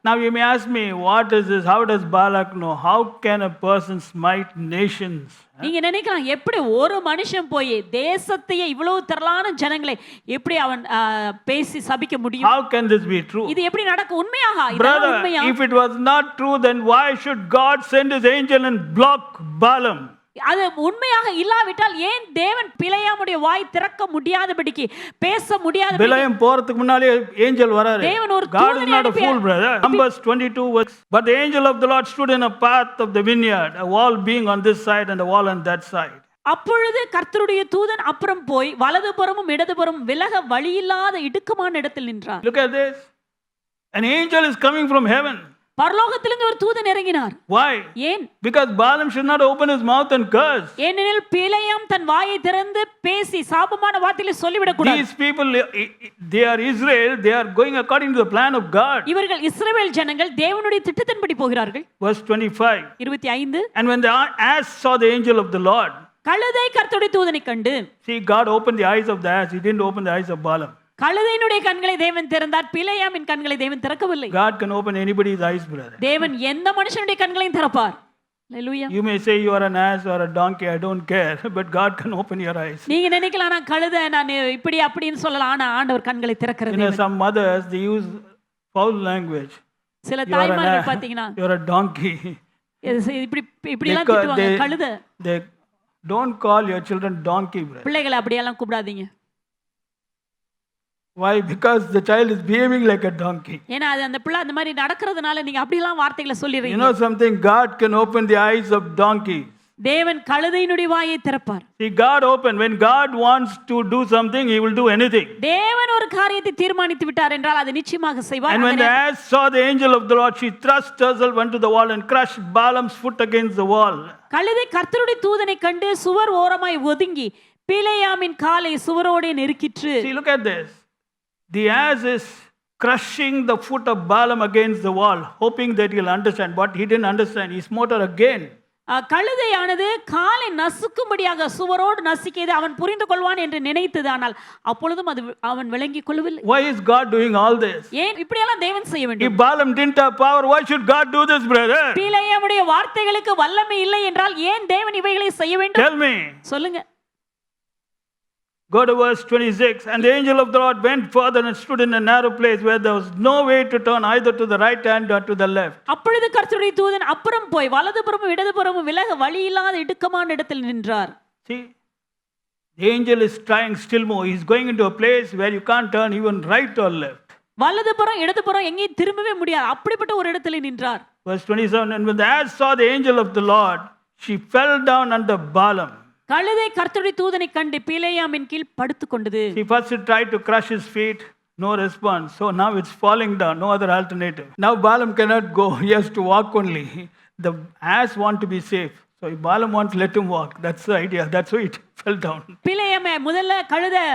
Now you may ask me, what is this? How does Balak know? How can a person smite nations? நீங்க நினைக்கலாம், எப்படி ஒரு மனுஷன் போய் தேசத்தையே இவ்வளவு திரளான ஜனங்களை எப்படி அவன் பேசி சபிக்க முடியும்? How can this be true? இது எப்படி நடக்கும்? உண்மையாக Brother, if it was not true, then why should God send his angel and block Balaam? அது உண்மையாக இல்லாவிட்டால் ஏன் தேவன் பிலேயாமுடைய வாய் திறக்க முடியாதபடிக்கு பேச முடியாதபடிக்கு பிலேயாம் போறதுக்கு முன்னாலே ஏஞ்சல் வராரு. தேவன் ஒரு God is not a fool, brother. Numbers 22 verse. But the angel of the Lord stood in a path of the vineyard, a wall being on this side and a wall on that side. அப்பொழுது கர்த்தருடைய தூதன் அப்புறம் போய் வலதுபுறமும் இடதுபுறமும் விலக வழியில்லாத இடுக்கமான இடத்தில் நின்றார். Look at this. An angel is coming from heaven. பரலோகத்திலிருந்து ஒரு தூதன் இறங்கினார். Why? ஏன்? Because Balaam should not open his mouth and curse. ஏனெனில் பிலேயாம் தன் வாயை திறந்து பேசி சாபமான வார்த்தைகளை சொல்லிவிடக் கூடாது. These people, they are Israel, they are going according to the plan of God. இவர்கள் இஸ்ரவேல் ஜனங்கள் தேவனுடைய திட்டத்தின்படி போகிறார்கள். Verse 25. 25. And when the ass saw the angel of the Lord, கழுதை கர்த்தருடைய தூதனை கண்டு. See, God opened the eyes of the ass, he didn't open the eyes of Balaam. கழுதையினுடைய கண்களை தேவன் திறந்தார், பிலேயாமின் கண்களை தேவன் திறக்கவில்லை. God can open anybody's eyes, brother. தேவன் எந்த மனுஷனுடைய கண்களையும் திறப்பார். Hallelujah. You may say you are an ass or a donkey, I don't care, but God can open your eyes. நீங்க நினைக்கலாம் நான் கழுதை, நான் இப்படி அப்படினு சொல்லலாம், ஆனா ஆண்டவர் கண்களை திறக்கிறது. You know, some mothers, they use foul language. சில தாய்மார்கள் பாத்தீங்கன்னா, you are a donkey. இப்படி இப்படி எல்லாம் திட்டுவாங்க. கழுதை. They don't call your children donkey, brother. பிள்ளைகளை அப்படியே எல்லாம் கூப்பிடாதீங்க. Why? Because the child is behaving like a donkey. ஏனா அது அந்த பிள்ளை அந்த மாதிரி நடக்கிறதுனால நீங்க அப்படி எல்லாம் வார்த்தைகளை சொல்லிறீங்க. You know something, God can open the eyes of donkeys. தேவன் கழுதையினுடைய வாயை திறப்பார். See, God open, when God wants to do something, he will do anything. தேவன் ஒரு காரியத்தை தீர்மானித்து விட்டார் என்றால் அதை நிச்சயமாக செய்வார். And when the ass saw the angel of the Lord, she thrust herself onto the wall and crushed Balaam's foot against the wall. கழுதை கர்த்தருடைய தூதனை கண்டு சுவர் ஓரமாய் ஒதுங்கி பிலேயாமின் காலை சுவரோடே நெருக்கிற்று. See, look at this. The ass is crushing the foot of Balaam against the wall, hoping that he'll understand. But he didn't understand. He smote her again. கழுதையானது காலை நசுக்கும்படியாக சுவரோடு நசுக்கியது அவன் புரிந்து கொள்வான் என்று நினைத்தது, ஆனால் அப்பொழுதும் அது அவன் விளங்கிக் கொள்ளவில்லை. Why is God doing all this? ஏன் இப்படி எல்லாம் தேவன் செய்ய வேண்டும்? If Balaam didn't have power, why should God do this, brother? பிலேயாமுடைய வார்த்தைகளுக்கு வல்லமை இல்லை என்றால் ஏன் தேவன் இவைகளை செய்ய வேண்டும்? Tell me. சொல்லுங்க. Go to verse 26. And the angel of the Lord went further and stood in a narrow place where there was no way to turn either to the right hand or to the left. அப்பொழுது கர்த்தருடைய தூதன் அப்புறம் போய் வலதுபுறமும் இடதுபுறமும் விலக வழியில்லாத இடுக்கமான இடத்தில் நின்றார். See, the angel is trying still more. He is going into a place where you can't turn even right or left. வலதுபுறம் இடதுபுறம் எங்கேயும் திரும்பவே முடியாது, அப்படிப்பட்ட ஒரு இடத்தில் நின்றார். Verse 27. And when the ass saw the angel of the Lord, she fell down under Balaam. கழுதை கர்த்தருடைய தூதனை கண்டு பிலேயாமின் கீழ் படுத்துக் கொண்டது. She first tried to crush his feet, no response. So now it's falling down, no other alternative. Now Balaam cannot go, he has to walk only. The ass want to be safe. So if Balaam wants, let him walk. That's the idea. That's why it fell down. பிலேயாமை முதல்ல கழுதை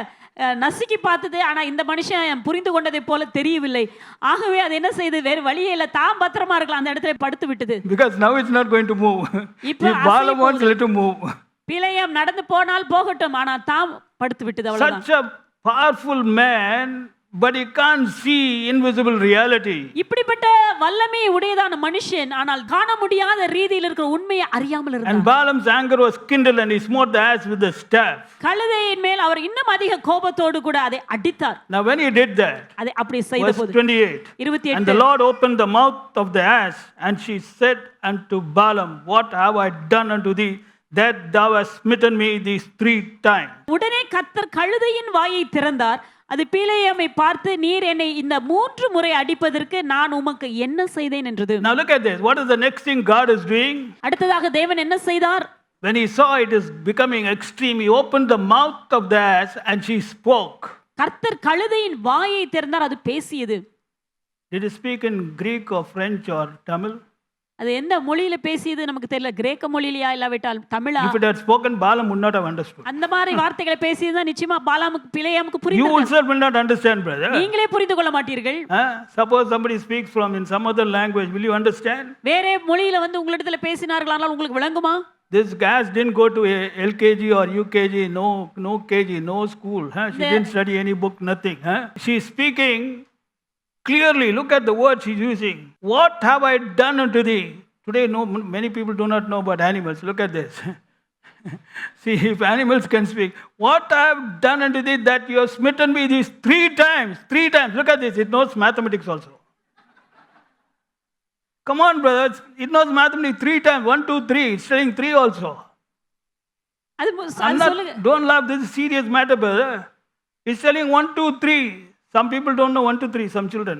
நசுக்கி பார்த்தது, ஆனா இந்த மனுஷன் புரிந்து கொண்டதை போல தெரியவில்லை. ஆகவே அது என்ன செய்து, வேறு வழியே இல்ல, தான் பத்திரமா இருக்கலாம் அந்த இடத்துல படுத்து விட்டது. Because now it's not going to move. If Balaam wants, let him move. பிலேயாம் நடந்து போனால் போகட்டும், ஆனா தாம் படுத்து விட்டது. அவ்வளவுதான். Such a powerful man, but he can't see invisible reality. இப்படிப்பட்ட வல்லமை உடையதான மனுஷன், ஆனால் காண முடியாத ரீதியில் இருக்கிற உண்மையை அறியாமல் இருந்தார். And Balaam's anger was kindled and he smote the ass with the staff. கழுதையின் மேல் அவர் இன்னும் அதிக கோபத்தோடு கூட அதை அடித்தார். Now when he did that, அதை அப்படி செய்தபோது verse 28. And the Lord opened the mouth of the ass, and she said unto Balaam, What have I done unto thee, that thou hast smitten me these 3 times? உடனே கர்த்தர் கழுதையின் வாயை திறந்தார். அது பிலேயாமை பார்த்து, நீர் என்னை இந்த 3 முறை அடிப்பதற்கு நான் உமக்கு என்ன செய்தேன் என்றது. Now look at this. What is the next thing God is doing? அடுத்ததாக தேவன் என்ன செய்தார்? When he saw it is becoming extreme, he opened the mouth of the ass and she spoke. கர்த்தர் கழுதையின் வாயை திறந்தார், அது பேசியது. Did he speak in Greek or French or Tamil? அது எந்த மொழியில பேசியது நமக்கு தெரியல. கிரேக்க மொழியிலயா இல்லாவிட்டால் தமிழா? If it had spoken, Balaam would not have understood. அந்த மாதிரி வார்த்தைகளை பேசியதா நிச்சயமா பாலாமுக்கு பிலேயாமுக்கு புரியாது. You yourself will not understand, brother. நீங்களே புரிந்து கொள்ள மாட்டீர்கள். Suppose somebody speaks from in some other language, will you understand? வேற மொழியில வந்து உங்களிடத்துல பேசினார்களானால் உங்களுக்கு விளங்குமா? This gas didn't go to LKG or UKG, no KG, no school. She didn't study any book, nothing. She's speaking Clearly, look at the words he's using. What have I done unto thee? Today, many people do not know about animals. Look at this. See, if animals can speak, what I have done unto thee that you have smitten me these 3 times. 3 times. Look at this. It knows mathematics also. Come on, brothers. It knows mathematics 3 times. 1, 2, 3. It's telling 3 also. அது I'm சொல்லுங்க. not, don't laugh. This is serious matter, brother. It's telling 1, 2, 3. Some people don't know 1, 2, 3. Some children.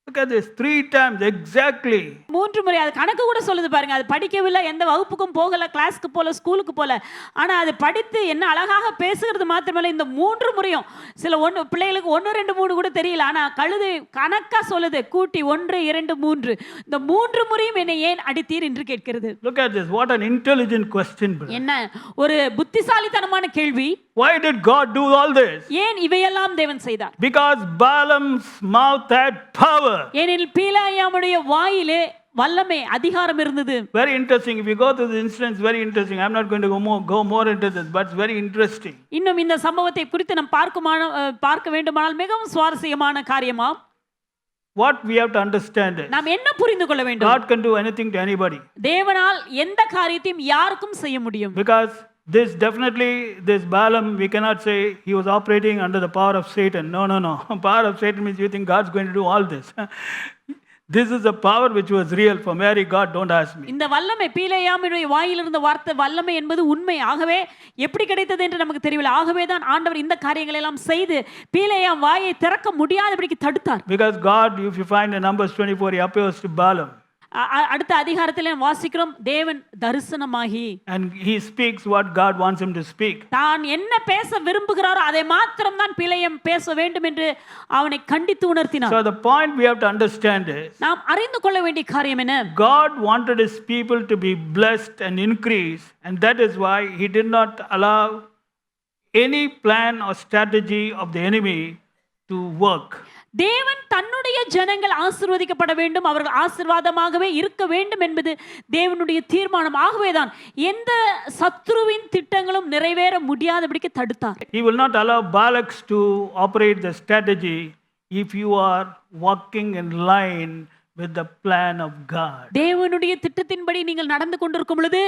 Look at this. 3 times exactly. 3 முறை அது கணக்கு கூட சொல்லுது பாருங்க. அது படிக்கவில்லை, எந்த வகுப்புக்கும் போகல, கிளாஸ்க்கு போல, ஸ்கூலுக்கு போல. ஆனா அது படித்து என்ன அழகாக பேசுகிறது மாத்திரமல்ல, இந்த 3 முறையும் சில பிள்ளைகளுக்கு 1, 2, 3 கூட தெரியல. ஆனா கழுதை கணக்கா சொல்லுது. கூட்டி 1, 2, 3. இந்த 3 முறையும் என்னை ஏன் அடித்தீர் என்று கேட்கிறது. Look at this. What an intelligent question, brother. என்ன ஒரு புத்திசாலித்தனமான கேள்வி. Why did God do all this? ஏன் இவையெல்லாம் தேவன் செய்தார்? Because Balaam's mouth had power. ஏனெனில் பீலாயாமுடைய வாயிலே வல்லமை, அதிகாரம் இருந்தது. Very interesting. If you go through the incident, it's very interesting. I'm not going to go more into this, but it's very interesting. இன்னும் இந்த சம்பவத்தை குறித்து நாம் பார்க்க வேண்டுமானால் மிகவும் சுவாரஸ்யமான காரியமா. What we have to understand is, நாம் என்ன புரிந்து கொள்ள வேண்டும்? God can do anything to anybody. தேவனால் எந்த காரியத்தையும் யாருக்கும் செய்ய முடியும். Because this Balaam, we cannot say he was operating under the power of Satan. No. Power of Satan means you think God's going to do all this. This is a power which was real. For Mary, God, don't ask me. இந்த வல்லமை பீலேயாமுடைய வாயிலிருந்த வார்த்தை வல்லமை என்பது உண்மை. ஆகவே எப்படி கிடைத்தது என்று நமக்கு தெரியவில்லை. ஆகவே தான் ஆண்டவர் இந்த காரியங்களை எல்லாம் செய்து பீலேயாம் வாயை திறக்க முடியாதபடிக்கு தடுத்தார். Because God, if you find in Numbers 24, he appears to Balaam. அடுத்த அதிகாரத்திலே வாசிக்கிறோம், தேவன் தரிசனமாகி and he speaks what God wants him to speak. தான் என்ன பேச விரும்புகிறாரோ அதை மாத்திரம் தான் பிலேயாம் பேச வேண்டும் என்று அவனை கண்டித்து உணர்த்தினார். So the point we have to understand is, நாம் அறிந்து கொள்ள வேண்டிய காரியம் என்ன? God wanted his people to be blessed and increase, and that is why he did not allow any plan or strategy of the enemy to work. தேவன் தன்னுடைய ஜனங்கள் ஆசீர்வதிக்கப்பட வேண்டும், அவர்கள் ஆசீர்வாதமாகவே இருக்க வேண்டும் என்பது தேவனுடைய தீர்மானம். ஆகவேதான் எந்த சத்துருவின் திட்டங்களும் நிறைவேற முடியாதபடிக்கு தடுத்தார். He will not allow Balak to operate the strategy if you are walking in line with the plan of God. தேவனுடைய திட்டத்தின்படி நீங்கள் நடந்து கொண்டிருக்கும் பொழுது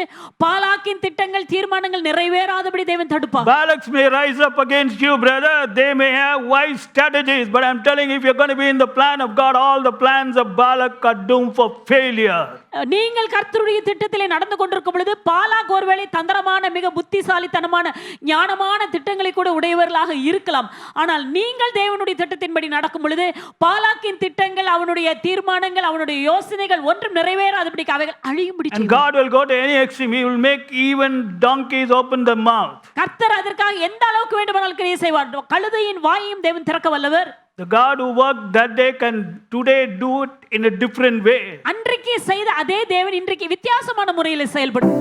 பாலாக்கின் திட்டங்கள், தீர்மானங்கள் நிறைவேறாதபடி தேவன் தடுப்பார். Balaks may rise up against you, brother. They may have wise strategies, but I'm telling you, if you're going to be in the plan of God, all the plans of Balak are doomed for failure. நீங்கள் கர்த்தருடைய திட்டத்திலே நடந்து கொண்டிருக்கும் பொழுது பாலாக் ஒருவேளை தந்திரமான, மிக புத்திசாலித்தனமான, ஞானமான திட்டங்களை கூட உடையவர்களாக இருக்கலாம். ஆனால் நீங்கள் தேவனுடைய திட்டத்தின்படி நடக்கும் பொழுது பாலாக்கின் திட்டங்கள், அவனுடைய தீர்மானங்கள், அவனுடைய யோசனைகள் ஒன்றும் நிறைவேறாதபடிக்கு அவைகள் அழியும்படி செய்வார். And God will go to any extreme. He will make even donkeys open their mouth. கர்த்தர் அதற்காக எந்த அளவுக்கு வேண்டுமானாலும் கிரியை செய்வார். கழுதையின் வாயையும் தேவன் திறக்க வல்லவர். The God who worked that day can today do it in a different way. அன்றைக்கு செய்த அதே தேவன் இன்றைக்கு வித்தியாசமான முறையில் செயல்படும்.